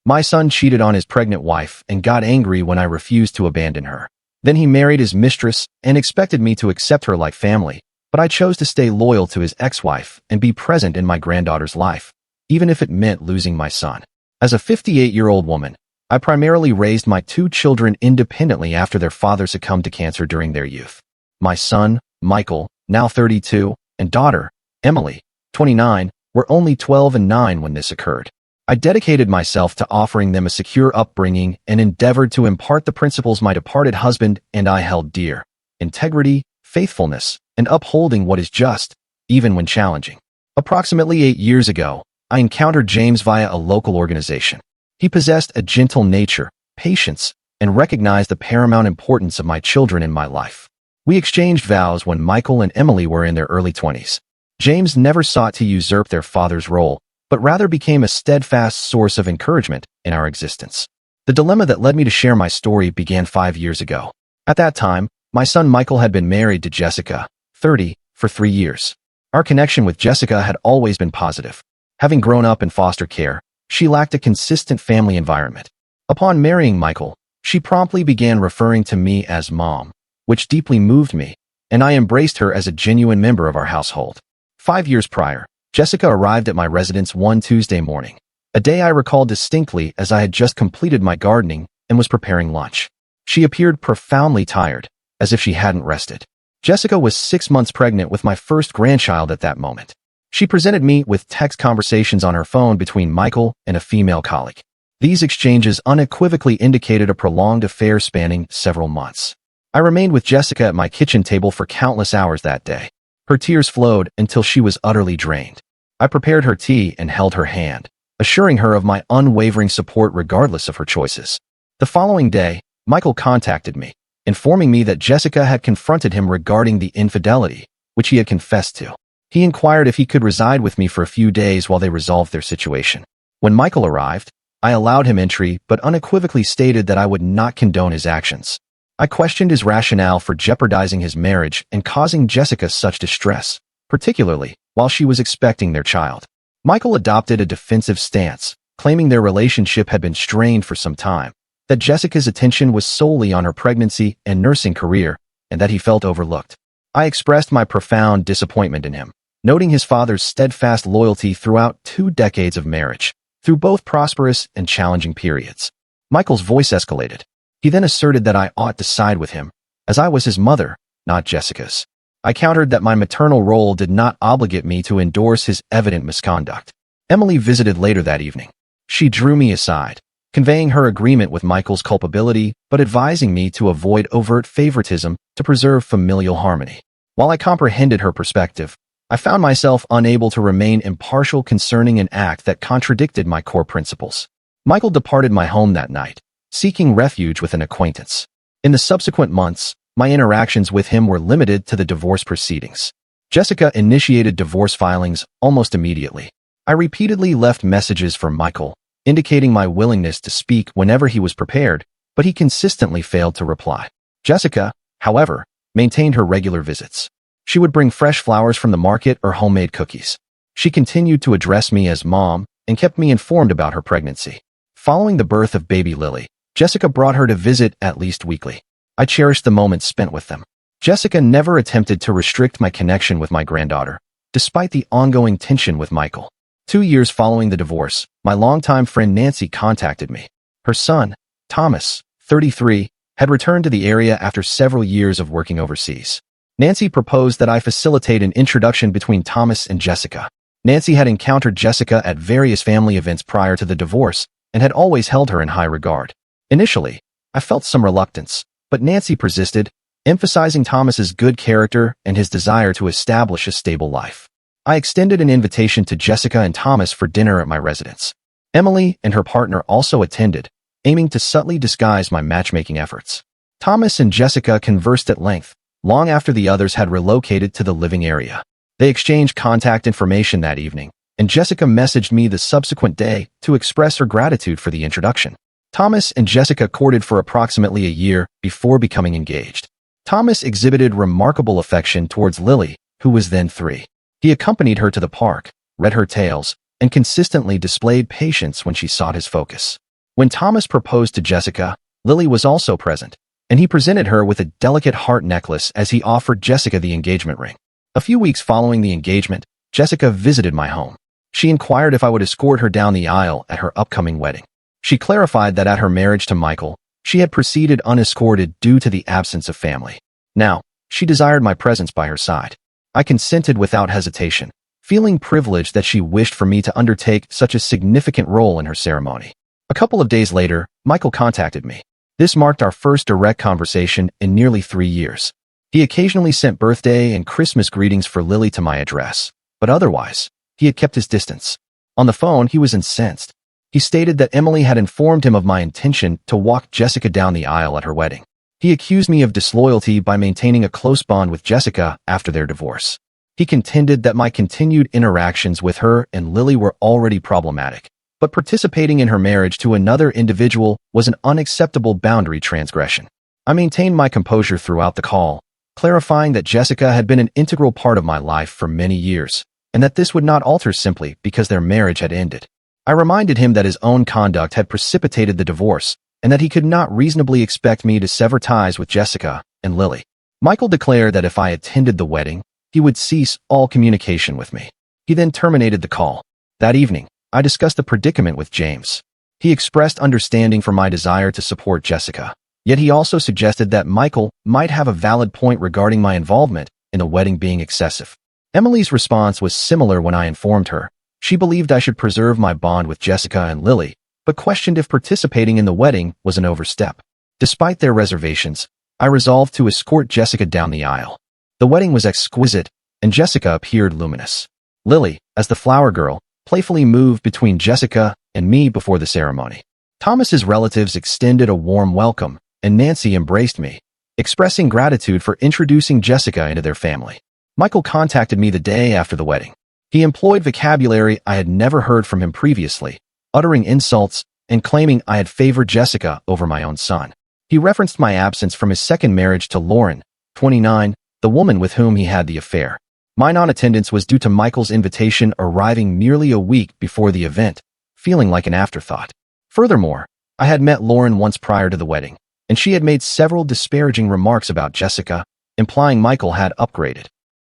My son cheated on his pregnant wife and got angry when I refused to abandon her. Then he married his mistress and expected me to accept her like family, but I chose to stay loyal to his ex-wife and be present in my granddaughter's life, even if it meant losing my son. As a 58-year-old woman, I primarily raised my two children independently after their father succumbed to cancer during their youth. My son, Michael, now 32, and daughter, Emily, 29, were only 12 and 9 when this occurred. I dedicated myself to offering them a secure upbringing and endeavored to impart the principles my departed husband and I held dear: integrity, faithfulness, and upholding what is just, even when challenging. Approximately 8 years ago, I encountered James via a local organization. He possessed a gentle nature, patience, and recognized the paramount importance of my children in my life. We exchanged vows when Michael and Emily were in their early 20s. James never sought to usurp their father's role, but rather became a steadfast source of encouragement in our existence. The dilemma that led me to share my story began 5 years ago. At that time, my son Michael had been married to Jessica, 30, for 3 years. Our connection with Jessica had always been positive. Having grown up in foster care, she lacked a consistent family environment. Upon marrying Michael, she promptly began referring to me as Mom, which deeply moved me, and I embraced her as a genuine member of our household. 5 years prior, Jessica arrived at my residence one Tuesday morning, a day I recall distinctly as I had just completed my gardening and was preparing lunch. She appeared profoundly tired, as if she hadn't rested. Jessica was 6 months pregnant with my first grandchild at that moment. She presented me with text conversations on her phone between Michael and a female colleague. These exchanges unequivocally indicated a prolonged affair spanning several months. I remained with Jessica at my kitchen table for countless hours that day. Her tears flowed until she was utterly drained. I prepared her tea and held her hand, assuring her of my unwavering support regardless of her choices. The following day, Michael contacted me, informing me that Jessica had confronted him regarding the infidelity, which he had confessed to. He inquired if he could reside with me for a few days while they resolved their situation. When Michael arrived, I allowed him entry but unequivocally stated that I would not condone his actions. I questioned his rationale for jeopardizing his marriage and causing Jessica such distress, particularly while she was expecting their child. Michael adopted a defensive stance, claiming their relationship had been strained for some time, that Jessica's attention was solely on her pregnancy and nursing career, and that he felt overlooked. I expressed my profound disappointment in him, noting his father's steadfast loyalty throughout 2 decades of marriage, through both prosperous and challenging periods. Michael's voice escalated. He then asserted that I ought to side with him, as I was his mother, not Jessica's. I countered that my maternal role did not obligate me to endorse his evident misconduct. Emily visited later that evening. She drew me aside, conveying her agreement with Michael's culpability, but advising me to avoid overt favoritism to preserve familial harmony. While I comprehended her perspective, I found myself unable to remain impartial concerning an act that contradicted my core principles. Michael departed my home that night, seeking refuge with an acquaintance. In the subsequent months, my interactions with him were limited to the divorce proceedings. Jessica initiated divorce filings almost immediately. I repeatedly left messages for Michael, indicating my willingness to speak whenever he was prepared, but he consistently failed to reply. Jessica, however, maintained her regular visits. She would bring fresh flowers from the market or homemade cookies. She continued to address me as Mom and kept me informed about her pregnancy. Following the birth of baby Lily, Jessica brought her to visit at least weekly. I cherished the moments spent with them. Jessica never attempted to restrict my connection with my granddaughter, despite the ongoing tension with Michael. 2 years following the divorce, my longtime friend Nancy contacted me. Her son, Thomas, 33, had returned to the area after several years of working overseas. Nancy proposed that I facilitate an introduction between Thomas and Jessica. Nancy had encountered Jessica at various family events prior to the divorce and had always held her in high regard. Initially, I felt some reluctance, but Nancy persisted, emphasizing Thomas's good character and his desire to establish a stable life. I extended an invitation to Jessica and Thomas for dinner at my residence. Emily and her partner also attended, aiming to subtly disguise my matchmaking efforts. Thomas and Jessica conversed at length, long after the others had relocated to the living area. They exchanged contact information that evening, and Jessica messaged me the subsequent day to express her gratitude for the introduction. Thomas and Jessica courted for approximately a year before becoming engaged. Thomas exhibited remarkable affection towards Lily, who was then 3. He accompanied her to the park, read her tales, and consistently displayed patience when she sought his focus. When Thomas proposed to Jessica, Lily was also present, and he presented her with a delicate heart necklace as he offered Jessica the engagement ring. A few weeks following the engagement, Jessica visited my home. She inquired if I would escort her down the aisle at her upcoming wedding. She clarified that at her marriage to Michael, she had proceeded unescorted due to the absence of family. Now, she desired my presence by her side. I consented without hesitation, feeling privileged that she wished for me to undertake such a significant role in her ceremony. A couple of days later, Michael contacted me. This marked our first direct conversation in nearly 3 years. He occasionally sent birthday and Christmas greetings for Lily to my address, but otherwise, he had kept his distance. On the phone, he was incensed. He stated that Emily had informed him of my intention to walk Jessica down the aisle at her wedding. He accused me of disloyalty by maintaining a close bond with Jessica after their divorce. He contended that my continued interactions with her and Lily were already problematic, but participating in her marriage to another individual was an unacceptable boundary transgression. I maintained my composure throughout the call, clarifying that Jessica had been an integral part of my life for many years, and that this would not alter simply because their marriage had ended. I reminded him that his own conduct had precipitated the divorce, and that he could not reasonably expect me to sever ties with Jessica and Lily. Michael declared that if I attended the wedding, he would cease all communication with me. He then terminated the call. That evening, I discussed the predicament with James. He expressed understanding for my desire to support Jessica, yet he also suggested that Michael might have a valid point regarding my involvement in the wedding being excessive. Emily's response was similar when I informed her. She believed I should preserve my bond with Jessica and Lily, but questioned if participating in the wedding was an overstep. Despite their reservations, I resolved to escort Jessica down the aisle. The wedding was exquisite, and Jessica appeared luminous. Lily, as the flower girl, playfully moved between Jessica and me before the ceremony. Thomas's relatives extended a warm welcome, and Nancy embraced me, expressing gratitude for introducing Jessica into their family. Michael contacted me the day after the wedding. He employed vocabulary I had never heard from him previously, uttering insults and claiming I had favored Jessica over my own son. He referenced my absence from his second marriage to Lauren, 29, the woman with whom he had the affair. My non-attendance was due to Michael's invitation arriving merely a week before the event, feeling like an afterthought. Furthermore, I had met Lauren once prior to the wedding, and she had made several disparaging remarks about Jessica, implying Michael had upgraded.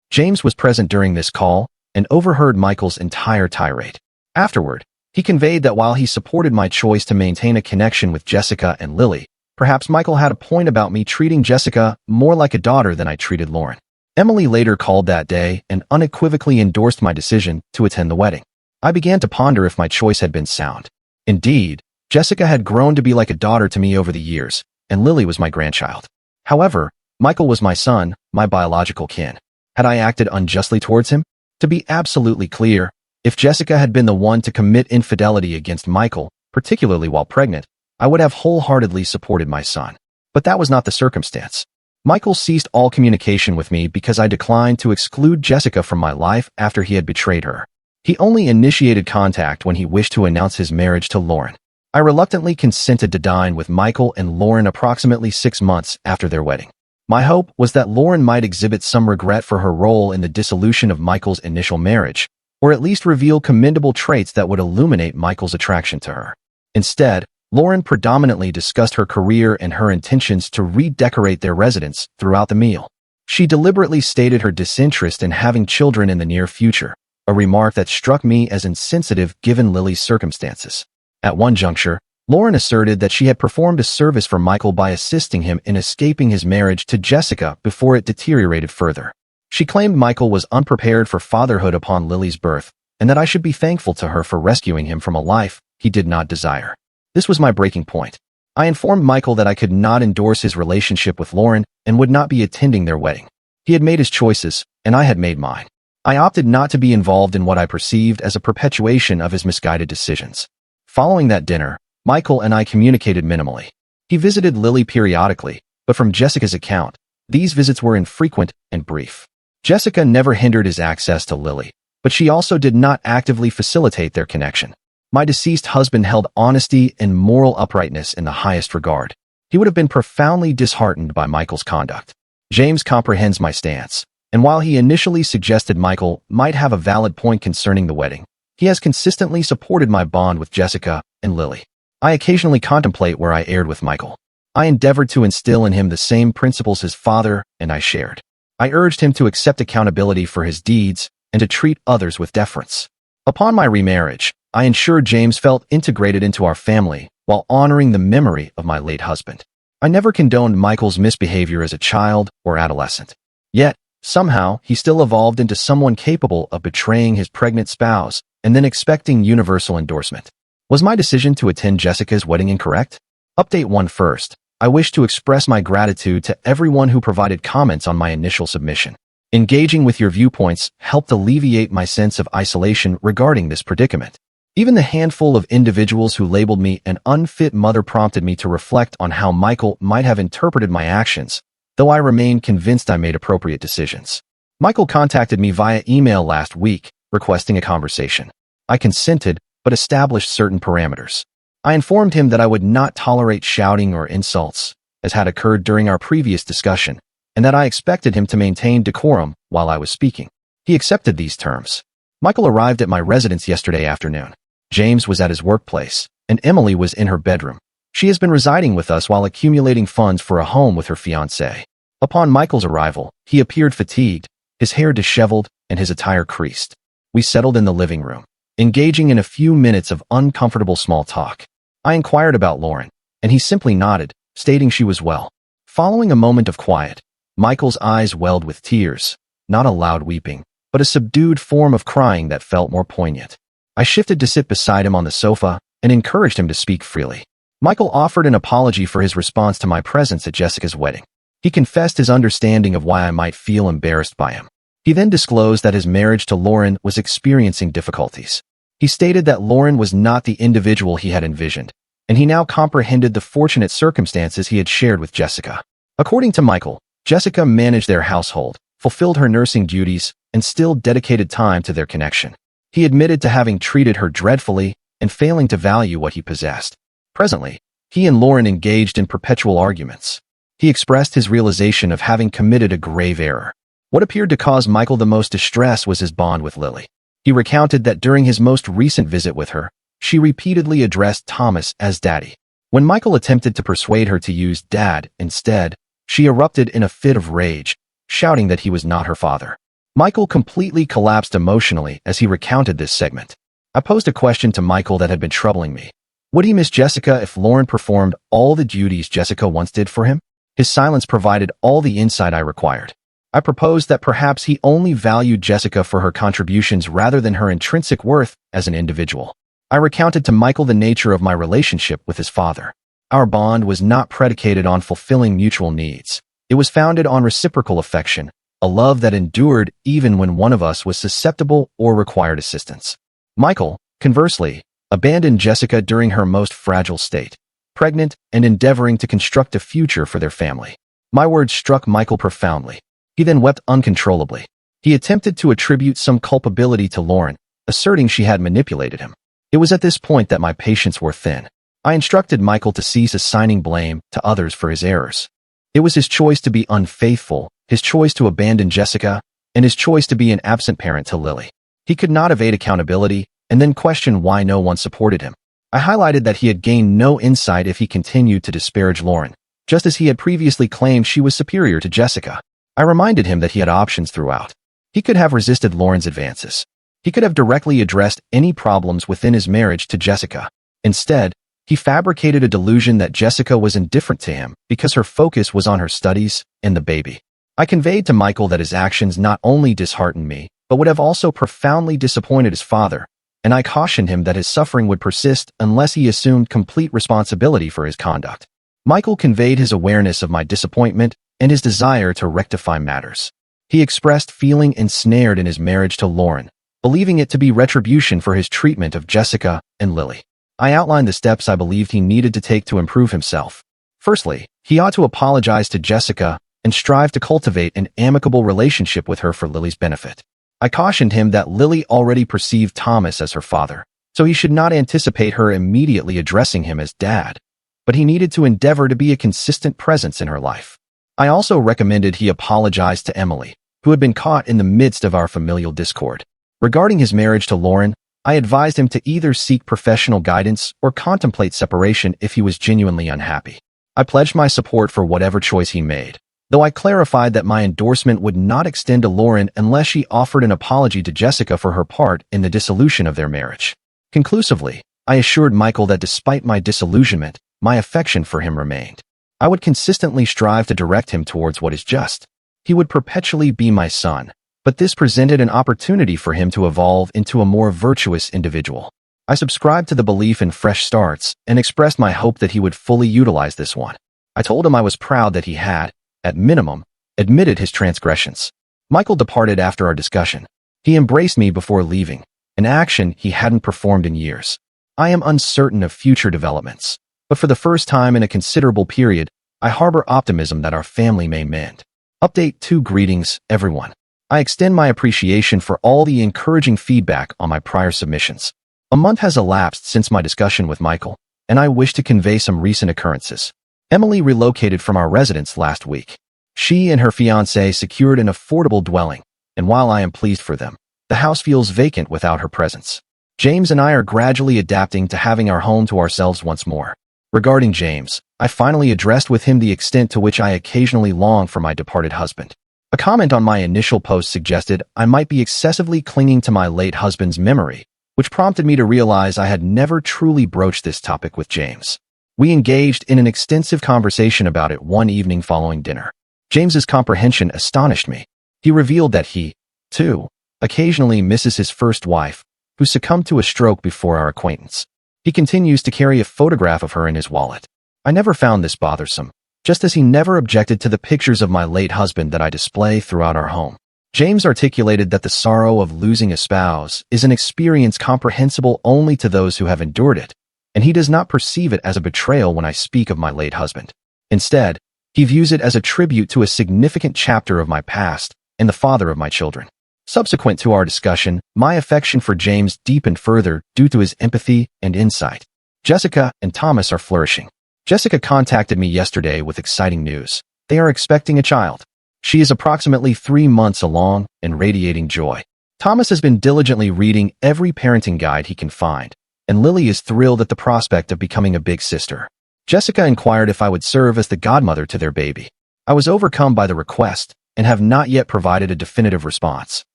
James was present during this call and overheard Michael's entire tirade. Afterward, he conveyed that while he supported my choice to maintain a connection with Jessica and Lily, perhaps Michael had a point about me treating Jessica more like a daughter than I treated Lauren. Emily later called that day and unequivocally endorsed my decision to attend the wedding. I began to ponder if my choice had been sound. Indeed, Jessica had grown to be like a daughter to me over the years, and Lily was my grandchild. However, Michael was my son, my biological kin. Had I acted unjustly towards him? To be absolutely clear, if Jessica had been the one to commit infidelity against Michael, particularly while pregnant, I would have wholeheartedly supported my son. But that was not the circumstance. Michael ceased all communication with me because I declined to exclude Jessica from my life after he had betrayed her. He only initiated contact when he wished to announce his marriage to Lauren. I reluctantly consented to dine with Michael and Lauren approximately 6 months after their wedding. My hope was that Lauren might exhibit some regret for her role in the dissolution of Michael's initial marriage, or at least reveal commendable traits that would illuminate Michael's attraction to her. Instead, Lauren predominantly discussed her career and her intentions to redecorate their residence throughout the meal. She deliberately stated her disinterest in having children in the near future, a remark that struck me as insensitive given Lily's circumstances. At one juncture, Lauren asserted that she had performed a service for Michael by assisting him in escaping his marriage to Jessica before it deteriorated further. She claimed Michael was unprepared for fatherhood upon Lily's birth, and that I should be thankful to her for rescuing him from a life he did not desire. This was my breaking point. I informed Michael that I could not endorse his relationship with Lauren and would not be attending their wedding. He had made his choices, and I had made mine. I opted not to be involved in what I perceived as a perpetuation of his misguided decisions. Following that dinner, Michael and I communicated minimally. He visited Lily periodically, but from Jessica's account, these visits were infrequent and brief. Jessica never hindered his access to Lily, but she also did not actively facilitate their connection. My deceased husband held honesty and moral uprightness in the highest regard. He would have been profoundly disheartened by Michael's conduct. James comprehends my stance, and while he initially suggested Michael might have a valid point concerning the wedding, he has consistently supported my bond with Jessica and Lily. I occasionally contemplate where I erred with Michael. I endeavored to instill in him the same principles his father and I shared. I urged him to accept accountability for his deeds and to treat others with deference. Upon my remarriage, I ensured James felt integrated into our family while honoring the memory of my late husband. I never condoned Michael's misbehavior as a child or adolescent. Yet, somehow, he still evolved into someone capable of betraying his pregnant spouse and then expecting universal endorsement. Was my decision to attend Jessica's wedding incorrect? Update 1 first. I wish to express my gratitude to everyone who provided comments on my initial submission. Engaging with your viewpoints helped alleviate my sense of isolation regarding this predicament. Even the handful of individuals who labeled me an unfit mother prompted me to reflect on how Michael might have interpreted my actions, though I remain convinced I made appropriate decisions. Michael contacted me via email last week, requesting a conversation. I consented, but established certain parameters. I informed him that I would not tolerate shouting or insults, as had occurred during our previous discussion, and that I expected him to maintain decorum while I was speaking. He accepted these terms. Michael arrived at my residence yesterday afternoon. James was at his workplace, and Emily was in her bedroom. She has been residing with us while accumulating funds for a home with her fiancé. Upon Michael's arrival, he appeared fatigued, his hair disheveled, and his attire creased. We settled in the living room, engaging in a few minutes of uncomfortable small talk. I inquired about Lauren, and he simply nodded, stating she was well. Following a moment of quiet, Michael's eyes welled with tears, not a loud weeping, but a subdued form of crying that felt more poignant. I shifted to sit beside him on the sofa and encouraged him to speak freely. Michael offered an apology for his response to my presence at Jessica's wedding. He confessed his understanding of why I might feel embarrassed by him. He then disclosed that his marriage to Lauren was experiencing difficulties. He stated that Lauren was not the individual he had envisioned, and he now comprehended the fortunate circumstances he had shared with Jessica. According to Michael, Jessica managed their household, fulfilled her nursing duties, and still dedicated time to their connection. He admitted to having treated her dreadfully and failing to value what he possessed. Presently, he and Lauren engaged in perpetual arguments. He expressed his realization of having committed a grave error. What appeared to cause Michael the most distress was his bond with Lily. He recounted that during his most recent visit with her, she repeatedly addressed Thomas as Daddy. When Michael attempted to persuade her to use Dad instead, she erupted in a fit of rage, shouting that he was not her father. Michael completely collapsed emotionally as he recounted this segment. I posed a question to Michael that had been troubling me. Would he miss Jessica if Lauren performed all the duties Jessica once did for him? His silence provided all the insight I required. I proposed that perhaps he only valued Jessica for her contributions rather than her intrinsic worth as an individual. I recounted to Michael the nature of my relationship with his father. Our bond was not predicated on fulfilling mutual needs. It was founded on reciprocal affection, a love that endured even when one of us was susceptible or required assistance. Michael, conversely, abandoned Jessica during her most fragile state, pregnant and endeavoring to construct a future for their family. My words struck Michael profoundly. He then wept uncontrollably. He attempted to attribute some culpability to Lauren, asserting she had manipulated him. It was at this point that my patience wore thin. I instructed Michael to cease assigning blame to others for his errors. It was his choice to be unfaithful, his choice to abandon Jessica, and his choice to be an absent parent to Lily. He could not evade accountability and then question why no one supported him. I highlighted that he had gained no insight if he continued to disparage Lauren, just as he had previously claimed she was superior to Jessica. I reminded him that he had options throughout. He could have resisted Lauren's advances. He could have directly addressed any problems within his marriage to Jessica. Instead, he fabricated a delusion that Jessica was indifferent to him because her focus was on her studies and the baby. I conveyed to Michael that his actions not only disheartened me, but would have also profoundly disappointed his father, and I cautioned him that his suffering would persist unless he assumed complete responsibility for his conduct. Michael conveyed his awareness of my disappointment and his desire to rectify matters. He expressed feeling ensnared in his marriage to Lauren, believing it to be retribution for his treatment of Jessica and Lily. I outlined the steps I believed he needed to take to improve himself. Firstly, he ought to apologize to Jessica and strive to cultivate an amicable relationship with her for Lily's benefit. I cautioned him that Lily already perceived Thomas as her father, so he should not anticipate her immediately addressing him as Dad, but he needed to endeavor to be a consistent presence in her life. I also recommended he apologize to Emily, who had been caught in the midst of our familial discord. Regarding his marriage to Lauren, I advised him to either seek professional guidance or contemplate separation if he was genuinely unhappy. I pledged my support for whatever choice he made, though I clarified that my endorsement would not extend to Lauren unless she offered an apology to Jessica for her part in the dissolution of their marriage. Conclusively, I assured Michael that despite my disillusionment, my affection for him remained. I would consistently strive to direct him towards what is just. He would perpetually be my son, but this presented an opportunity for him to evolve into a more virtuous individual. I subscribed to the belief in fresh starts and expressed my hope that he would fully utilize this one. I told him I was proud that he had, at minimum, admitted his transgressions. Michael departed after our discussion. He embraced me before leaving, an action he hadn't performed in years. I am uncertain of future developments, but for the first time in a considerable period, I harbor optimism that our family may mend. Update 2. Greetings, everyone. I extend my appreciation for all the encouraging feedback on my prior submissions. A month has elapsed since my discussion with Michael, and I wish to convey some recent occurrences. Emily relocated from our residence last week. She and her fiancé secured an affordable dwelling, and while I am pleased for them, the house feels vacant without her presence. James and I are gradually adapting to having our home to ourselves once more. Regarding James, I finally addressed with him the extent to which I occasionally long for my departed husband. A comment on my initial post suggested I might be excessively clinging to my late husband's memory, which prompted me to realize I had never truly broached this topic with James. We engaged in an extensive conversation about it one evening following dinner. James's comprehension astonished me. He revealed that he, too, occasionally misses his first wife, who succumbed to a stroke before our acquaintance. He continues to carry a photograph of her in his wallet. I never found this bothersome, just as he never objected to the pictures of my late husband that I display throughout our home. James articulated that the sorrow of losing a spouse is an experience comprehensible only to those who have endured it, and he does not perceive it as a betrayal when I speak of my late husband. Instead, he views it as a tribute to a significant chapter of my past and the father of my children. Subsequent to our discussion, my affection for James deepened further due to his empathy and insight. Jessica and Thomas are flourishing. Jessica contacted me yesterday with exciting news. They are expecting a child. She is approximately 3 months along and radiating joy. Thomas has been diligently reading every parenting guide he can find, and Lily is thrilled at the prospect of becoming a big sister. Jessica inquired if I would serve as the godmother to their baby. I was overcome by the request and have not yet provided a definitive response.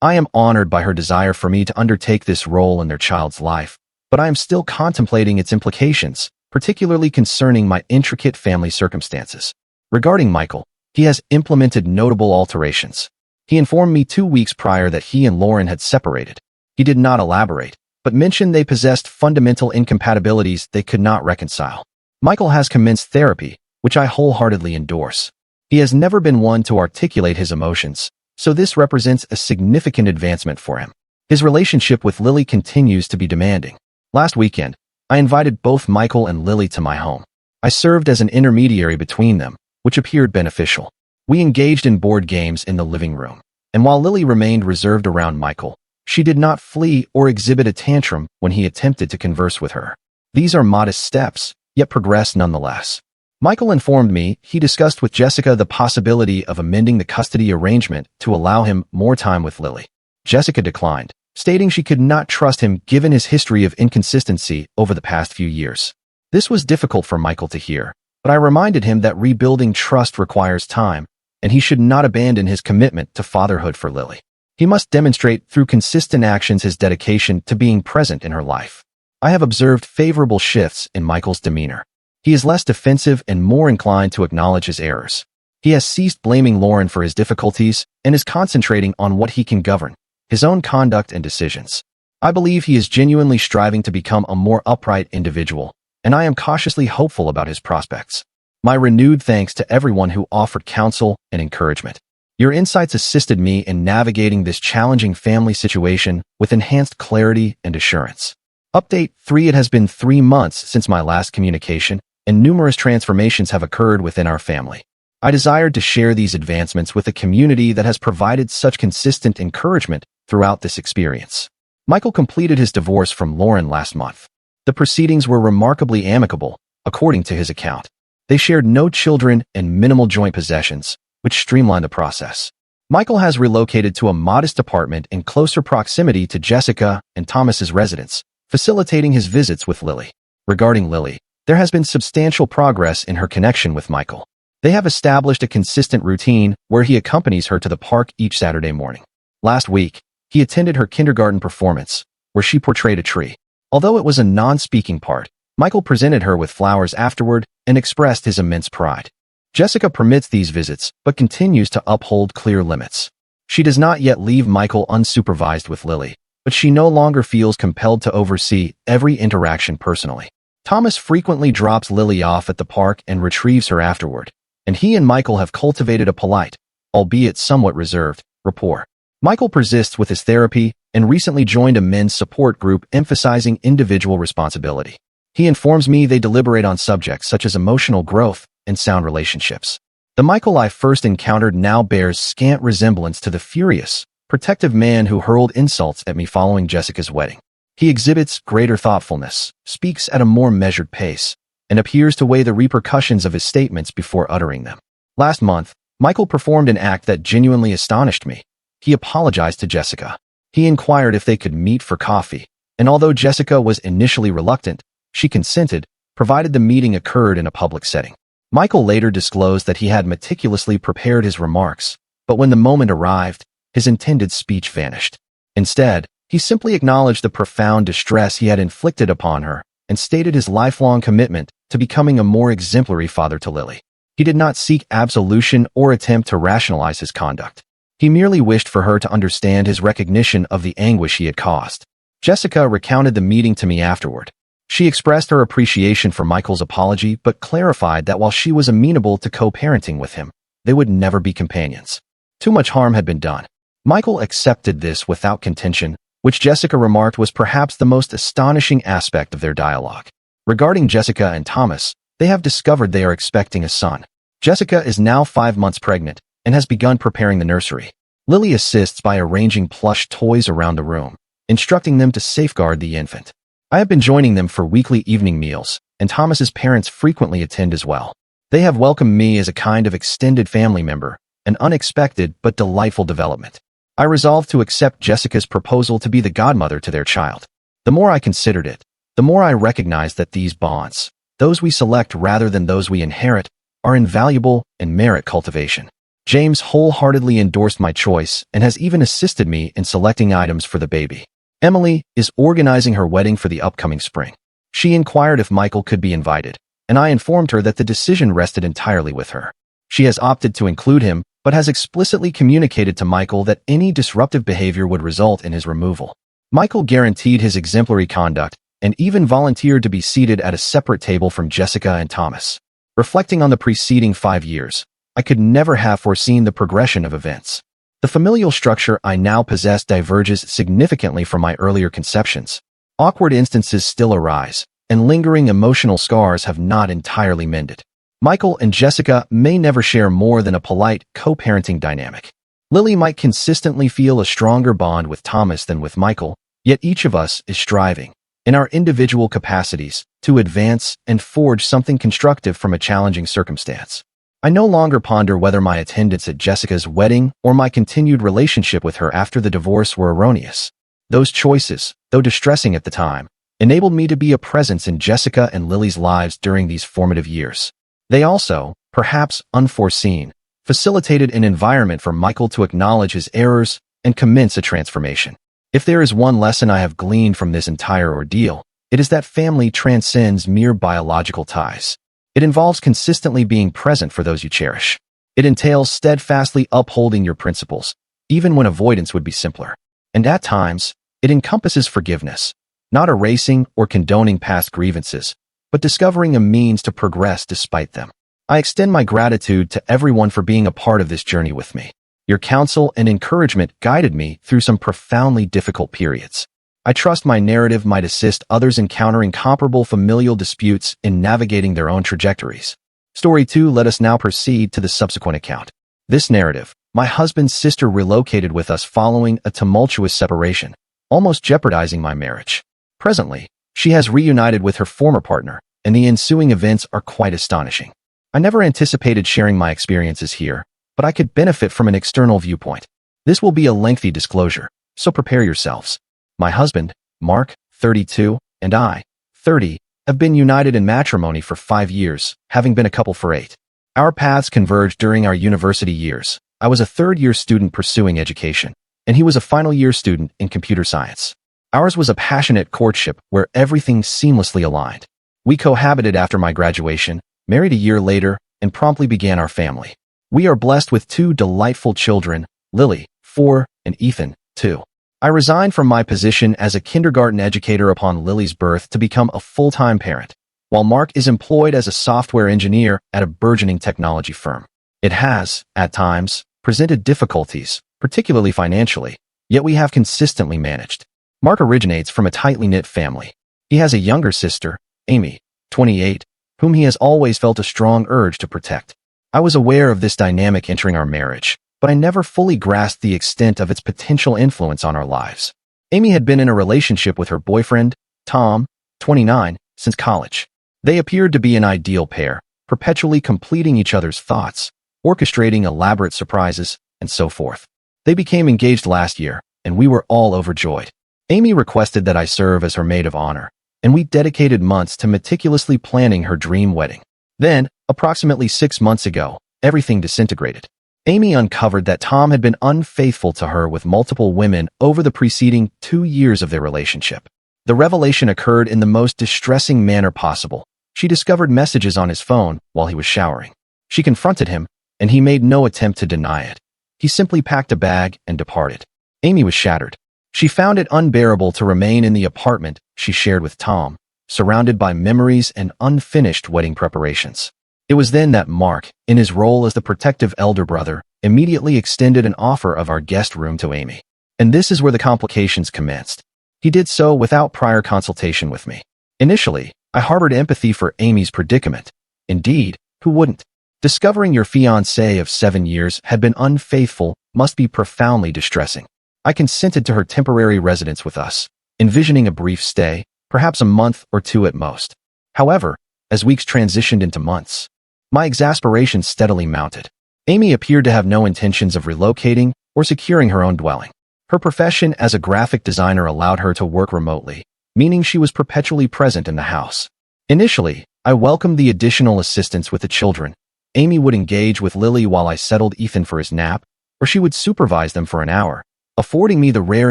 I am honored by her desire for me to undertake this role in their child's life, but I am still contemplating its implications, particularly concerning my intricate family circumstances. Regarding Michael, he has implemented notable alterations. He informed me 2 weeks prior that he and Lauren had separated. He did not elaborate, but mentioned they possessed fundamental incompatibilities they could not reconcile. Michael has commenced therapy, which I wholeheartedly endorse. He has never been one to articulate his emotions, so this represents a significant advancement for him. His relationship with Lily continues to be demanding. Last weekend, I invited both Michael and Lily to my home. I served as an intermediary between them, which appeared beneficial. We engaged in board games in the living room, and while Lily remained reserved around Michael, she did not flee or exhibit a tantrum when he attempted to converse with her. These are modest steps, yet progress nonetheless. Michael informed me he discussed with Jessica the possibility of amending the custody arrangement to allow him more time with Lily. Jessica declined, stating she could not trust him given his history of inconsistency over the past few years. This was difficult for Michael to hear, but I reminded him that rebuilding trust requires time, and he should not abandon his commitment to fatherhood for Lily. He must demonstrate through consistent actions his dedication to being present in her life. I have observed favorable shifts in Michael's demeanor. He is less defensive and more inclined to acknowledge his errors. He has ceased blaming Lauren for his difficulties and is concentrating on what he can govern, his own conduct and decisions. I believe he is genuinely striving to become a more upright individual, and I am cautiously hopeful about his prospects. My renewed thanks to everyone who offered counsel and encouragement. Your insights assisted me in navigating this challenging family situation with enhanced clarity and assurance. Update 3. It has been 3 months since my last communication, and numerous transformations have occurred within our family. I desired to share these advancements with a community that has provided such consistent encouragement throughout this experience. Michael completed his divorce from Lauren last month. The proceedings were remarkably amicable, according to his account. They shared no children and minimal joint possessions, which streamlined the process. Michael has relocated to a modest apartment in closer proximity to Jessica and Thomas's residence, facilitating his visits with Lily. Regarding Lily, there has been substantial progress in her connection with Michael. They have established a consistent routine where he accompanies her to the park each Saturday morning. Last week, he attended her kindergarten performance, where she portrayed a tree. Although it was a non-speaking part, Michael presented her with flowers afterward and expressed his immense pride. Jessica permits these visits, but continues to uphold clear limits. She does not yet leave Michael unsupervised with Lily, but she no longer feels compelled to oversee every interaction personally. Thomas frequently drops Lily off at the park and retrieves her afterward, and he and Michael have cultivated a polite, albeit somewhat reserved, rapport. Michael persists with his therapy and recently joined a men's support group emphasizing individual responsibility. He informs me they deliberate on subjects such as emotional growth and sound relationships. The Michael I first encountered now bears scant resemblance to the furious, protective man who hurled insults at me following Jessica's wedding. He exhibits greater thoughtfulness, speaks at a more measured pace, and appears to weigh the repercussions of his statements before uttering them. Last month, Michael performed an act that genuinely astonished me. He apologized to Jessica. He inquired if they could meet for coffee, and although Jessica was initially reluctant, she consented, provided the meeting occurred in a public setting. Michael later disclosed that he had meticulously prepared his remarks, but when the moment arrived, his intended speech vanished. Instead, he simply acknowledged the profound distress he had inflicted upon her and stated his lifelong commitment to becoming a more exemplary father to Lily. He did not seek absolution or attempt to rationalize his conduct. He merely wished for her to understand his recognition of the anguish he had caused. Jessica recounted the meeting to me afterward. She expressed her appreciation for Michael's apology but clarified that while she was amenable to co-parenting with him, they would never be companions. Too much harm had been done. Michael accepted this without contention, which Jessica remarked was perhaps the most astonishing aspect of their dialogue. Regarding Jessica and Thomas, they have discovered they are expecting a son. Jessica is now 5 months pregnant and has begun preparing the nursery. Lily assists by arranging plush toys around the room, instructing them to safeguard the infant. I have been joining them for weekly evening meals, and Thomas's parents frequently attend as well. They have welcomed me as a kind of extended family member, an unexpected but delightful development. I resolved to accept Jessica's proposal to be the godmother to their child. The more I considered it, the more I recognized that these bonds, those we select rather than those we inherit, are invaluable and merit cultivation. James wholeheartedly endorsed my choice and has even assisted me in selecting items for the baby. Emily is organizing her wedding for the upcoming spring. She inquired if Michael could be invited, and I informed her that the decision rested entirely with her. She has opted to include him, but has explicitly communicated to Michael that any disruptive behavior would result in his removal. Michael guaranteed his exemplary conduct and even volunteered to be seated at a separate table from Jessica and Thomas. Reflecting on the preceding 5 years, I could never have foreseen the progression of events. The familial structure I now possess diverges significantly from my earlier conceptions. Awkward instances still arise, and lingering emotional scars have not entirely mended. Michael and Jessica may never share more than a polite co-parenting dynamic. Lily might consistently feel a stronger bond with Thomas than with Michael, yet each of us is striving, in our individual capacities, to advance and forge something constructive from a challenging circumstance. I no longer ponder whether my attendance at Jessica's wedding or my continued relationship with her after the divorce were erroneous. Those choices, though distressing at the time, enabled me to be a presence in Jessica and Lily's lives during these formative years. They also, perhaps unforeseen, facilitated an environment for Michael to acknowledge his errors and commence a transformation. If there is one lesson I have gleaned from this entire ordeal, it is that family transcends mere biological ties. It involves consistently being present for those you cherish. It entails steadfastly upholding your principles, even when avoidance would be simpler. And at times, it encompasses forgiveness, not erasing or condoning past grievances, but discovering a means to progress despite them. I extend my gratitude to everyone for being a part of this journey with me. Your counsel and encouragement guided me through some profoundly difficult periods. I trust my narrative might assist others encountering comparable familial disputes in navigating their own trajectories. Story 2. Let us now proceed to the subsequent account. This narrative, my husband's sister relocated with us following a tumultuous separation, almost jeopardizing my marriage. Presently, she has reunited with her former partner, and the ensuing events are quite astonishing. I never anticipated sharing my experiences here, but I could benefit from an external viewpoint. This will be a lengthy disclosure, so prepare yourselves. My husband, Mark, 32, and I, 30, have been united in matrimony for 5 years, having been a couple for 8. Our paths converged during our university years. I was a third-year student pursuing education, and he was a final-year student in computer science. Ours was a passionate courtship where everything seamlessly aligned. We cohabited after my graduation, married a year later, and promptly began our family. We are blessed with 2 delightful children, Lily, 4, and Ethan, 2. I resigned from my position as a kindergarten educator upon Lily's birth to become a full-time parent, while Mark is employed as a software engineer at a burgeoning technology firm. It has, at times, presented difficulties, particularly financially, yet we have consistently managed. Mark originates from a tightly knit family. He has a younger sister, Amy, 28, whom he has always felt a strong urge to protect. I was aware of this dynamic entering our marriage, but I never fully grasped the extent of its potential influence on our lives. Amy had been in a relationship with her boyfriend, Tom, 29, since college. They appeared to be an ideal pair, perpetually completing each other's thoughts, orchestrating elaborate surprises, and so forth. They became engaged last year, and we were all overjoyed. Amy requested that I serve as her maid of honor, and we dedicated months to meticulously planning her dream wedding. Then, approximately 6 months ago, everything disintegrated. Amy uncovered that Tom had been unfaithful to her with multiple women over the preceding 2 years of their relationship. The revelation occurred in the most distressing manner possible. She discovered messages on his phone while he was showering. She confronted him, and he made no attempt to deny it. He simply packed a bag and departed. Amy was shattered. She found it unbearable to remain in the apartment she shared with Tom, surrounded by memories and unfinished wedding preparations. It was then that Mark, in his role as the protective elder brother, immediately extended an offer of our guest room to Amy. And this is where the complications commenced. He did so without prior consultation with me. Initially, I harbored empathy for Amy's predicament. Indeed, who wouldn't? Discovering your fiancé of 7 years had been unfaithful must be profoundly distressing. I consented to her temporary residence with us, envisioning a brief stay, perhaps a month or 2 at most. However, as weeks transitioned into months, my exasperation steadily mounted. Amy appeared to have no intentions of relocating or securing her own dwelling. Her profession as a graphic designer allowed her to work remotely, meaning she was perpetually present in the house. Initially, I welcomed the additional assistance with the children. Amy would engage with Lily while I settled Ethan for his nap, or she would supervise them for an hour, affording me the rare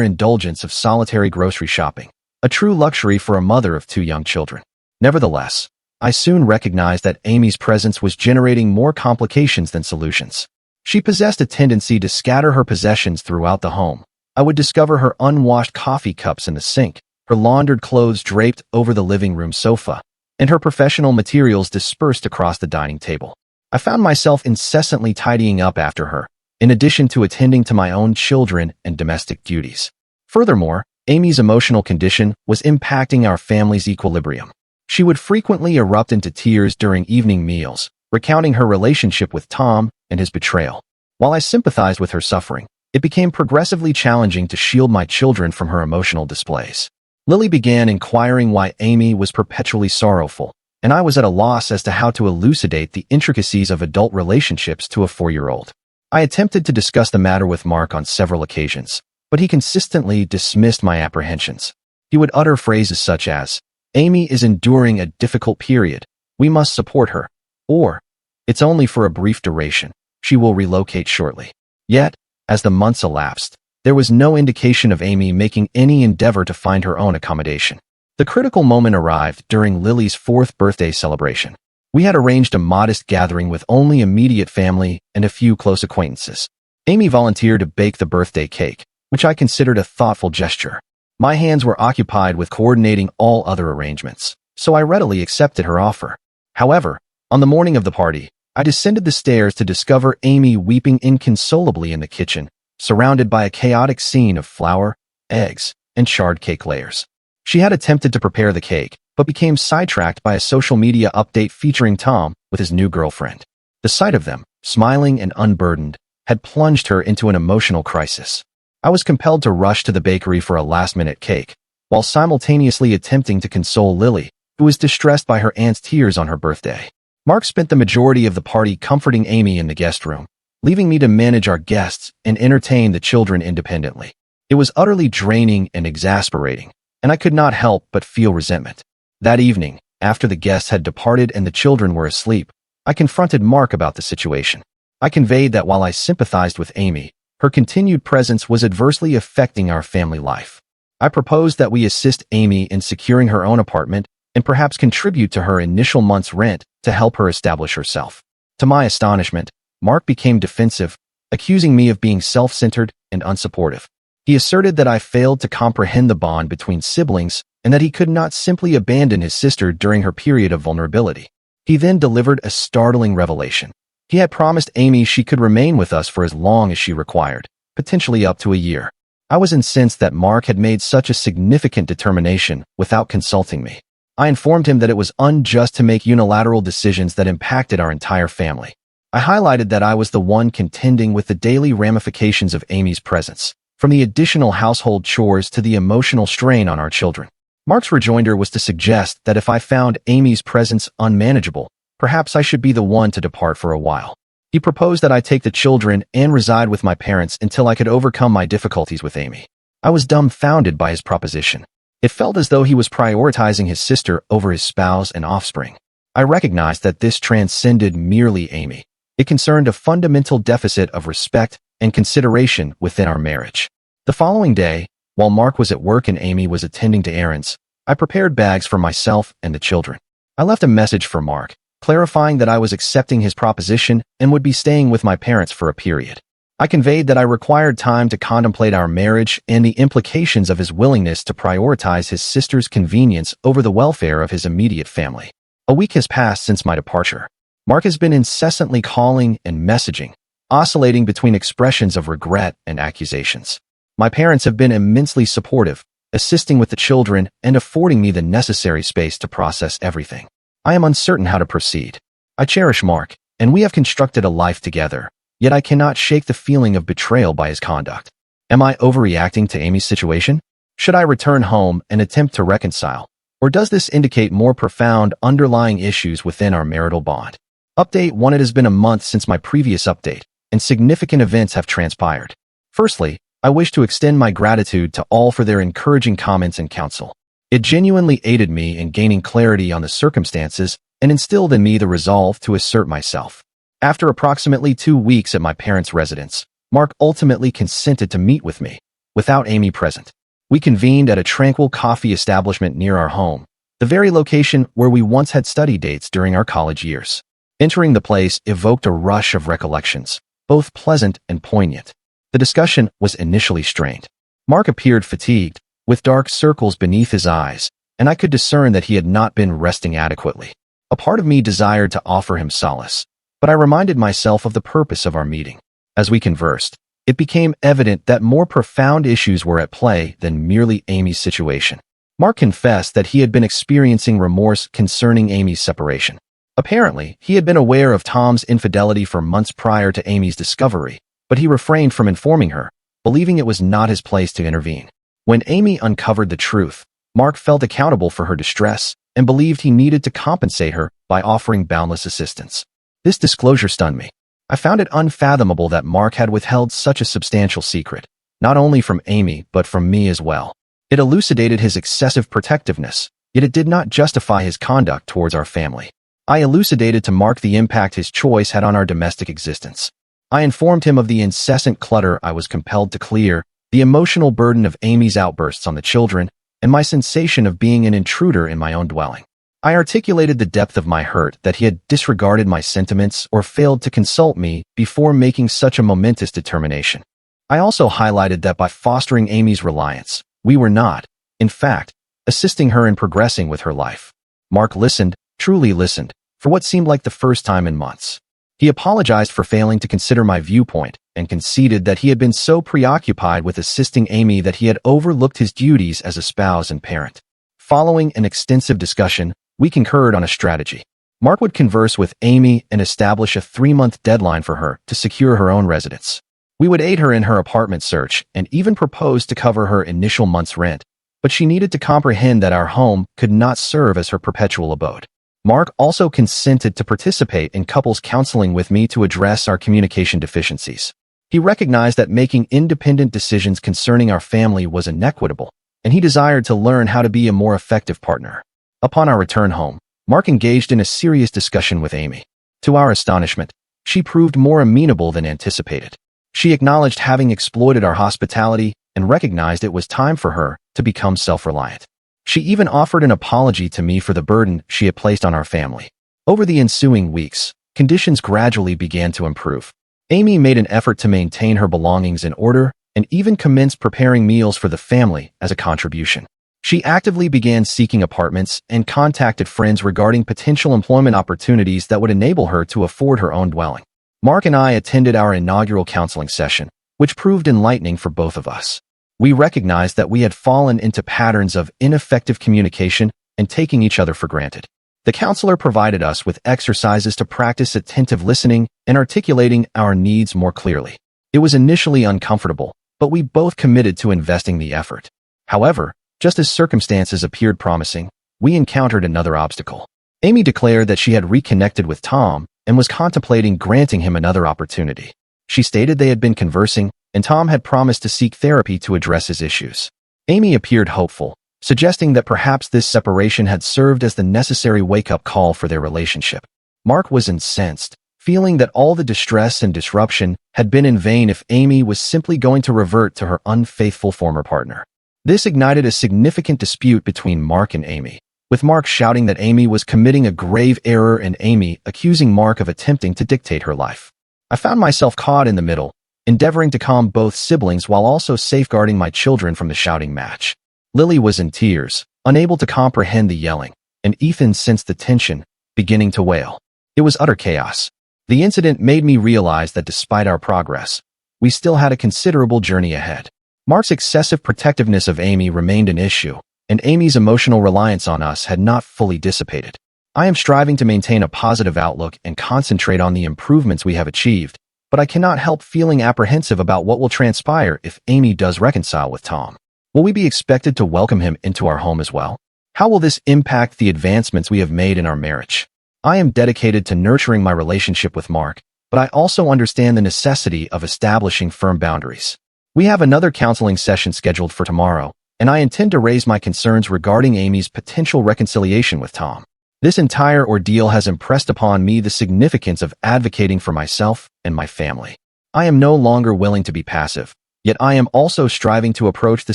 indulgence of solitary grocery shopping, a true luxury for a mother of 2 young children. Nevertheless, I soon recognized that Amy's presence was generating more complications than solutions. She possessed a tendency to scatter her possessions throughout the home. I would discover her unwashed coffee cups in the sink, her laundered clothes draped over the living room sofa, and her professional materials dispersed across the dining table. I found myself incessantly tidying up after her, in addition to attending to my own children and domestic duties. Furthermore, Amy's emotional condition was impacting our family's equilibrium. She would frequently erupt into tears during evening meals, recounting her relationship with Tom and his betrayal. While I sympathized with her suffering, it became progressively challenging to shield my children from her emotional displays. Lily began inquiring why Amy was perpetually sorrowful, and I was at a loss as to how to elucidate the intricacies of adult relationships to a 4-year-old. I attempted to discuss the matter with Mark on several occasions, but he consistently dismissed my apprehensions. He would utter phrases such as, "Amy is enduring a difficult period. We must support her." Or, "It's only for a brief duration. She will relocate shortly." Yet, as the months elapsed, there was no indication of Amy making any endeavor to find her own accommodation. The critical moment arrived during Lily's 4th birthday celebration. We had arranged a modest gathering with only immediate family and a few close acquaintances. Amy volunteered to bake the birthday cake, which I considered a thoughtful gesture. My hands were occupied with coordinating all other arrangements, so I readily accepted her offer. However, on the morning of the party, I descended the stairs to discover Amy weeping inconsolably in the kitchen, surrounded by a chaotic scene of flour, eggs, and charred cake layers. She had attempted to prepare the cake, but became sidetracked by a social media update featuring Tom with his new girlfriend. The sight of them, smiling and unburdened, had plunged her into an emotional crisis. I was compelled to rush to the bakery for a last-minute cake, while simultaneously attempting to console Lily, who was distressed by her aunt's tears on her birthday. Mark spent the majority of the party comforting Amy in the guest room, leaving me to manage our guests and entertain the children independently. It was utterly draining and exasperating, and I could not help but feel resentment. That evening, after the guests had departed and the children were asleep, I confronted Mark about the situation. I conveyed that while I sympathized with Amy, her continued presence was adversely affecting our family life. I proposed that we assist Amy in securing her own apartment and perhaps contribute to her initial month's rent to help her establish herself. To my astonishment, Mark became defensive, accusing me of being self-centered and unsupportive. He asserted that I failed to comprehend the bond between siblings and that he could not simply abandon his sister during her period of vulnerability. He then delivered a startling revelation. He had promised Amy she could remain with us for as long as she required, potentially up to a year. I was incensed that Mark had made such a significant determination without consulting me. I informed him that it was unjust to make unilateral decisions that impacted our entire family. I highlighted that I was the one contending with the daily ramifications of Amy's presence, from the additional household chores to the emotional strain on our children. Mark's rejoinder was to suggest that if I found Amy's presence unmanageable, perhaps I should be the one to depart for a while. He proposed that I take the children and reside with my parents until I could overcome my difficulties with Amy. I was dumbfounded by his proposition. It felt as though he was prioritizing his sister over his spouse and offspring. I recognized that this transcended merely Amy. It concerned a fundamental deficit of respect and consideration within our marriage. The following day, while Mark was at work and Amy was attending to errands, I prepared bags for myself and the children. I left a message for Mark, clarifying that I was accepting his proposition and would be staying with my parents for a period. I conveyed that I required time to contemplate our marriage and the implications of his willingness to prioritize his sister's convenience over the welfare of his immediate family. A week has passed since my departure. Mark has been incessantly calling and messaging, oscillating between expressions of regret and accusations. My parents have been immensely supportive, assisting with the children and affording me the necessary space to process everything. I am uncertain how to proceed. I cherish Mark, and we have constructed a life together, yet I cannot shake the feeling of betrayal by his conduct. Am I overreacting to Amy's situation? Should I return home and attempt to reconcile? Or does this indicate more profound underlying issues within our marital bond? Update 1: It has been a month since my previous update, and significant events have transpired. Firstly, I wish to extend my gratitude to all for their encouraging comments and counsel. It genuinely aided me in gaining clarity on the circumstances and instilled in me the resolve to assert myself. After approximately 2 weeks at my parents' residence, Mark ultimately consented to meet with me, without Amy present. We convened at a tranquil coffee establishment near our home, the very location where we once had study dates during our college years. Entering the place evoked a rush of recollections, both pleasant and poignant. The discussion was initially strained. Mark appeared fatigued, with dark circles beneath his eyes, and I could discern that he had not been resting adequately. A part of me desired to offer him solace, but I reminded myself of the purpose of our meeting. As we conversed, it became evident that more profound issues were at play than merely Amy's situation. Mark confessed that he had been experiencing remorse concerning Amy's separation. Apparently, he had been aware of Tom's infidelity for months prior to Amy's discovery, but he refrained from informing her, believing it was not his place to intervene. When Amy uncovered the truth, Mark felt accountable for her distress and believed he needed to compensate her by offering boundless assistance. This disclosure stunned me. I found it unfathomable that Mark had withheld such a substantial secret, not only from Amy but from me as well. It elucidated his excessive protectiveness, yet it did not justify his conduct towards our family. I elucidated to Mark the impact his choice had on our domestic existence. I informed him of the incessant clutter I was compelled to clear, the emotional burden of Amy's outbursts on the children, and my sensation of being an intruder in my own dwelling. I articulated the depth of my hurt that he had disregarded my sentiments or failed to consult me before making such a momentous determination. I also highlighted that by fostering Amy's reliance, we were not, in fact, assisting her in progressing with her life. Mark listened, truly listened, for what seemed like the first time in months. He apologized for failing to consider my viewpoint and conceded that he had been so preoccupied with assisting Amy that he had overlooked his duties as a spouse and parent. Following an extensive discussion, we concurred on a strategy. Mark would converse with Amy and establish a 3-month deadline for her to secure her own residence. We would aid her in her apartment search and even propose to cover her initial month's rent, but she needed to comprehend that our home could not serve as her perpetual abode. Mark also consented to participate in couples counseling with me to address our communication deficiencies. He recognized that making independent decisions concerning our family was inequitable, and he desired to learn how to be a more effective partner. Upon our return home, Mark engaged in a serious discussion with Amy. To our astonishment, she proved more amenable than anticipated. She acknowledged having exploited our hospitality and recognized it was time for her to become self-reliant. She even offered an apology to me for the burden she had placed on our family. Over the ensuing weeks, conditions gradually began to improve. Amy made an effort to maintain her belongings in order and even commenced preparing meals for the family as a contribution. She actively began seeking apartments and contacted friends regarding potential employment opportunities that would enable her to afford her own dwelling. Mark and I attended our inaugural counseling session, which proved enlightening for both of us. We recognized that we had fallen into patterns of ineffective communication and taking each other for granted. The counselor provided us with exercises to practice attentive listening and articulating our needs more clearly. It was initially uncomfortable, but we both committed to investing the effort. However, just as circumstances appeared promising, we encountered another obstacle. Amy declared that she had reconnected with Tom and was contemplating granting him another opportunity. She stated they had been conversing, and Tom had promised to seek therapy to address his issues. Amy appeared hopeful, suggesting that perhaps this separation had served as the necessary wake-up call for their relationship. Mark was incensed, feeling that all the distress and disruption had been in vain if Amy was simply going to revert to her unfaithful former partner. This ignited a significant dispute between Mark and Amy, with Mark shouting that Amy was committing a grave error and Amy accusing Mark of attempting to dictate her life. I found myself caught in the middle, endeavoring to calm both siblings while also safeguarding my children from the shouting match. Lily was in tears, unable to comprehend the yelling, and Ethan sensed the tension, beginning to wail. It was utter chaos. The incident made me realize that despite our progress, we still had a considerable journey ahead. Mark's excessive protectiveness of Amy remained an issue, and Amy's emotional reliance on us had not fully dissipated. I am striving to maintain a positive outlook and concentrate on the improvements we have achieved, but I cannot help feeling apprehensive about what will transpire if Amy does reconcile with Tom. Will we be expected to welcome him into our home as well? How will this impact the advancements we have made in our marriage? I am dedicated to nurturing my relationship with Mark, but I also understand the necessity of establishing firm boundaries. We have another counseling session scheduled for tomorrow, and I intend to raise my concerns regarding Amy's potential reconciliation with Tom. This entire ordeal has impressed upon me the significance of advocating for myself and my family. I am no longer willing to be passive, yet I am also striving to approach the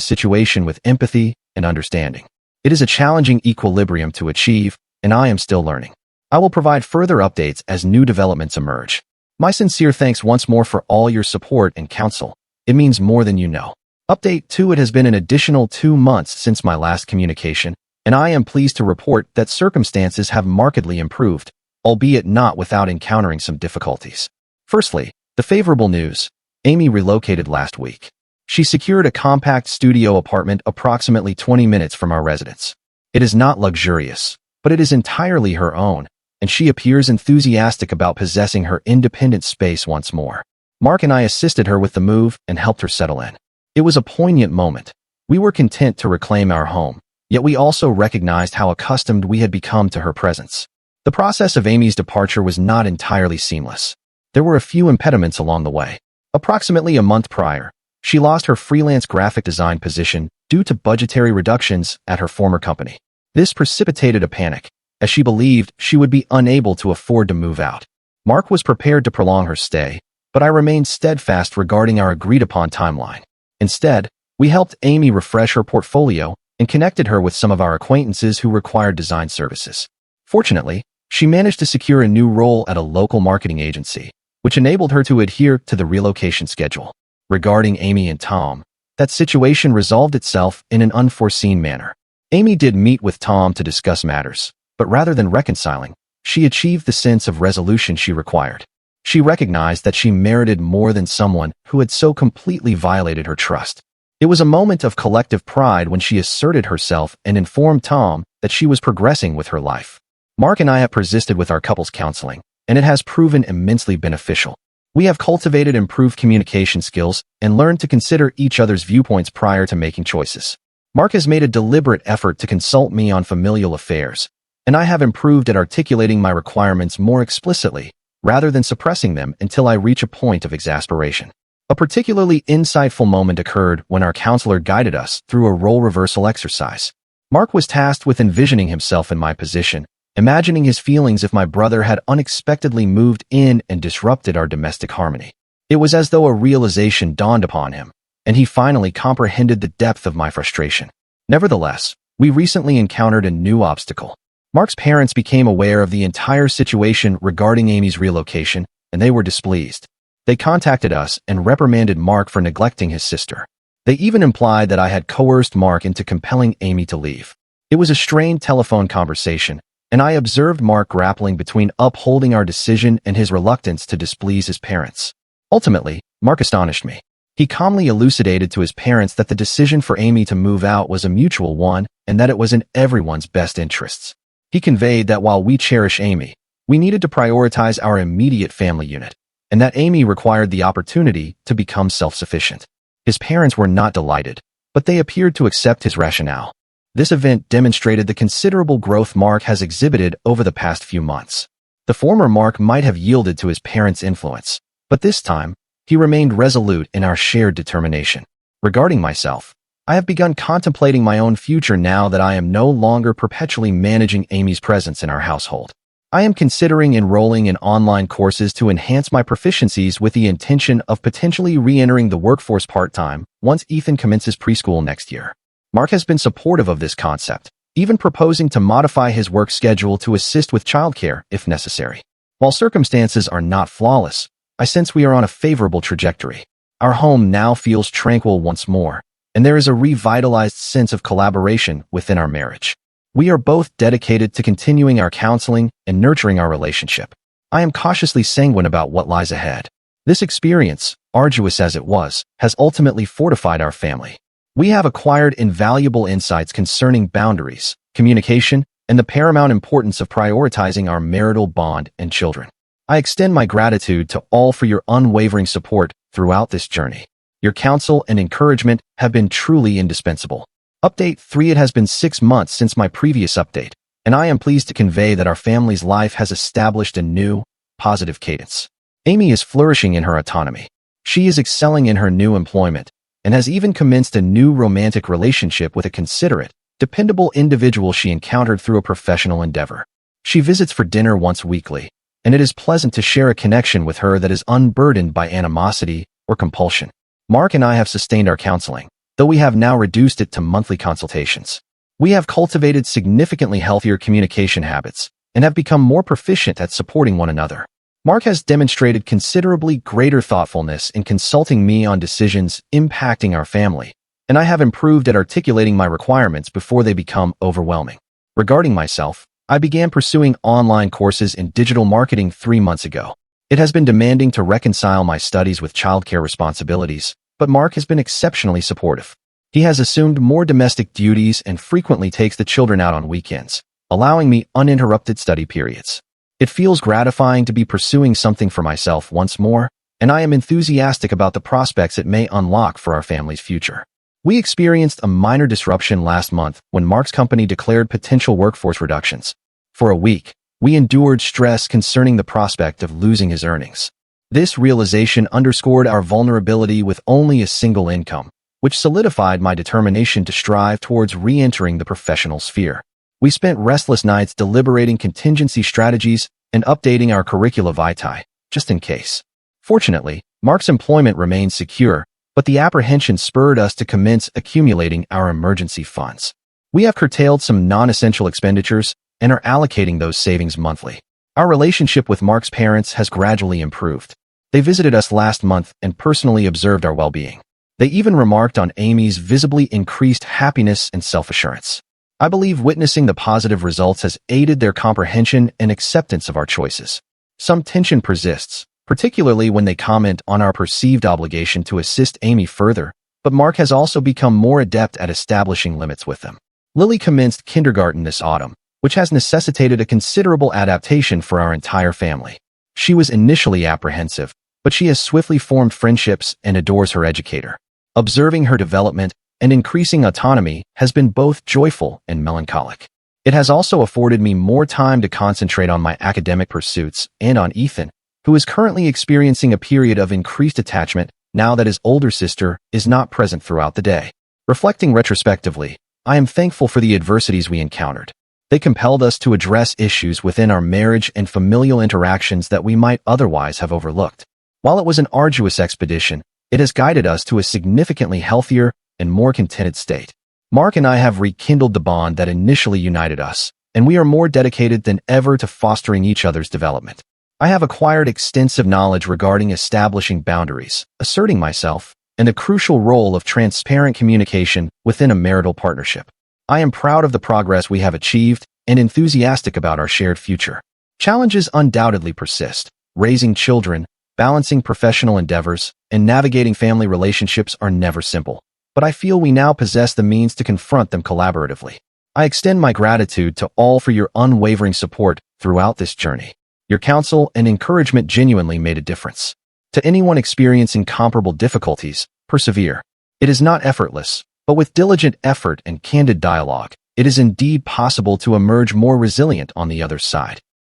situation with empathy and understanding. It is a challenging equilibrium to achieve, and I am still learning. I will provide further updates as new developments emerge. My sincere thanks once more for all your support and counsel. It means more than you know. Update 2: It has been an additional 2 months since my last communication, and I am pleased to report that circumstances have markedly improved, albeit not without encountering some difficulties. Firstly, the favorable news. Amy relocated last week. She secured a compact studio apartment approximately 20 minutes from our residence. It is not luxurious, but it is entirely her own, and she appears enthusiastic about possessing her independent space once more. Mark and I assisted her with the move and helped her settle in. It was a poignant moment. We were content to reclaim our home, yet we also recognized how accustomed we had become to her presence. The process of Amy's departure was not entirely seamless. There were a few impediments along the way. Approximately a month prior, she lost her freelance graphic design position due to budgetary reductions at her former company. This precipitated a panic, as she believed she would be unable to afford to move out. Mark was prepared to prolong her stay, but I remained steadfast regarding our agreed-upon timeline. Instead, we helped Amy refresh her portfolio and connected her with some of our acquaintances who required design services. Fortunately, she managed to secure a new role at a local marketing agency, which enabled her to adhere to the relocation schedule. Regarding Amy and Tom, that situation resolved itself in an unforeseen manner. Amy did meet with Tom to discuss matters, but rather than reconciling, she achieved the sense of resolution she required. She recognized that she merited more than someone who had so completely violated her trust. It was a moment of collective pride when she asserted herself and informed Tom that she was progressing with her life. Mark and I have persisted with our couples counseling, and it has proven immensely beneficial. We have cultivated improved communication skills and learned to consider each other's viewpoints prior to making choices. Mark has made a deliberate effort to consult me on familial affairs, and I have improved at articulating my requirements more explicitly, rather than suppressing them until I reach a point of exasperation. A particularly insightful moment occurred when our counselor guided us through a role reversal exercise. Mark was tasked with envisioning himself in my position, imagining his feelings if my brother had unexpectedly moved in and disrupted our domestic harmony. It was as though a realization dawned upon him, and he finally comprehended the depth of my frustration. Nevertheless, we recently encountered a new obstacle. Mark's parents became aware of the entire situation regarding Amy's relocation, and they were displeased. They contacted us and reprimanded Mark for neglecting his sister. They even implied that I had coerced Mark into compelling Amy to leave. It was a strained telephone conversation, and I observed Mark grappling between upholding our decision and his reluctance to displease his parents. Ultimately, Mark astonished me. He calmly elucidated to his parents that the decision for Amy to move out was a mutual one and that it was in everyone's best interests. He conveyed that while we cherish Amy, we needed to prioritize our immediate family unit, and that Amy required the opportunity to become self-sufficient. His parents were not delighted, but they appeared to accept his rationale. This event demonstrated the considerable growth Mark has exhibited over the past few months. The former Mark might have yielded to his parents' influence, but this time, he remained resolute in our shared determination. Regarding myself, I have begun contemplating my own future now that I am no longer perpetually managing Amy's presence in our household. I am considering enrolling in online courses to enhance my proficiencies with the intention of potentially re-entering the workforce part-time once Ethan commences preschool next year. Mark has been supportive of this concept, even proposing to modify his work schedule to assist with childcare if necessary. While circumstances are not flawless, I sense we are on a favorable trajectory. Our home now feels tranquil once more, and there is a revitalized sense of collaboration within our marriage. We are both dedicated to continuing our counseling and nurturing our relationship. I am cautiously sanguine about what lies ahead. This experience, arduous as it was, has ultimately fortified our family. We have acquired invaluable insights concerning boundaries, communication, and the paramount importance of prioritizing our marital bond and children. I extend my gratitude to all for your unwavering support throughout this journey. Your counsel and encouragement have been truly indispensable. Update 3: It has been 6 months since my previous update, and I am pleased to convey that our family's life has established a new, positive cadence. Amy is flourishing in her autonomy. She is excelling in her new employment, and has even commenced a new romantic relationship with a considerate, dependable individual she encountered through a professional endeavor. She visits for dinner once weekly, and it is pleasant to share a connection with her that is unburdened by animosity or compulsion. Mark and I have sustained our counseling, though we have now reduced it to monthly consultations. We have cultivated significantly healthier communication habits and have become more proficient at supporting one another. Mark has demonstrated considerably greater thoughtfulness in consulting me on decisions impacting our family, and I have improved at articulating my requirements before they become overwhelming. Regarding myself, I began pursuing online courses in digital marketing 3 months ago. It has been demanding to reconcile my studies with childcare responsibilities, but Mark has been exceptionally supportive. He has assumed more domestic duties and frequently takes the children out on weekends, allowing me uninterrupted study periods. It feels gratifying to be pursuing something for myself once more, and I am enthusiastic about the prospects it may unlock for our family's future. We experienced a minor disruption last month when Mark's company declared potential workforce reductions. For a week, we endured stress concerning the prospect of losing his earnings. This realization underscored our vulnerability with only a single income, which solidified my determination to strive towards re-entering the professional sphere. We spent restless nights deliberating contingency strategies and updating our curricula vitae, just in case. Fortunately, Mark's employment remained secure, but the apprehension spurred us to commence accumulating our emergency funds. We have curtailed some non-essential expenditures and are allocating those savings monthly. Our relationship with Mark's parents has gradually improved. They visited us last month and personally observed our well-being. They even remarked on Amy's visibly increased happiness and self-assurance. I believe witnessing the positive results has aided their comprehension and acceptance of our choices. Some tension persists, particularly when they comment on our perceived obligation to assist Amy further, but Mark has also become more adept at establishing limits with them. Lily commenced kindergarten this autumn, which has necessitated a considerable adaptation for our entire family. She was initially apprehensive, but she has swiftly formed friendships and adores her educator. Observing her development and increasing autonomy has been both joyful and melancholic. It has also afforded me more time to concentrate on my academic pursuits and on Ethan, who is currently experiencing a period of increased attachment now that his older sister is not present throughout the day. Reflecting retrospectively, I am thankful for the adversities we encountered. They compelled us to address issues within our marriage and familial interactions that we might otherwise have overlooked. While it was an arduous expedition, it has guided us to a significantly healthier and more contented state. Mark and I have rekindled the bond that initially united us, and we are more dedicated than ever to fostering each other's development. I have acquired extensive knowledge regarding establishing boundaries, asserting myself, and the crucial role of transparent communication within a marital partnership. I am proud of the progress we have achieved and enthusiastic about our shared future. Challenges undoubtedly persist. Raising children, balancing professional endeavors, and navigating family relationships are never simple, but I feel we now possess the means to confront them collaboratively. I extend my gratitude to all for your unwavering support throughout this journey. Your counsel and encouragement genuinely made a difference. To anyone experiencing comparable difficulties, persevere. It is not effortless, but with diligent effort and candid dialogue, it is indeed possible to emerge more resilient on the other side.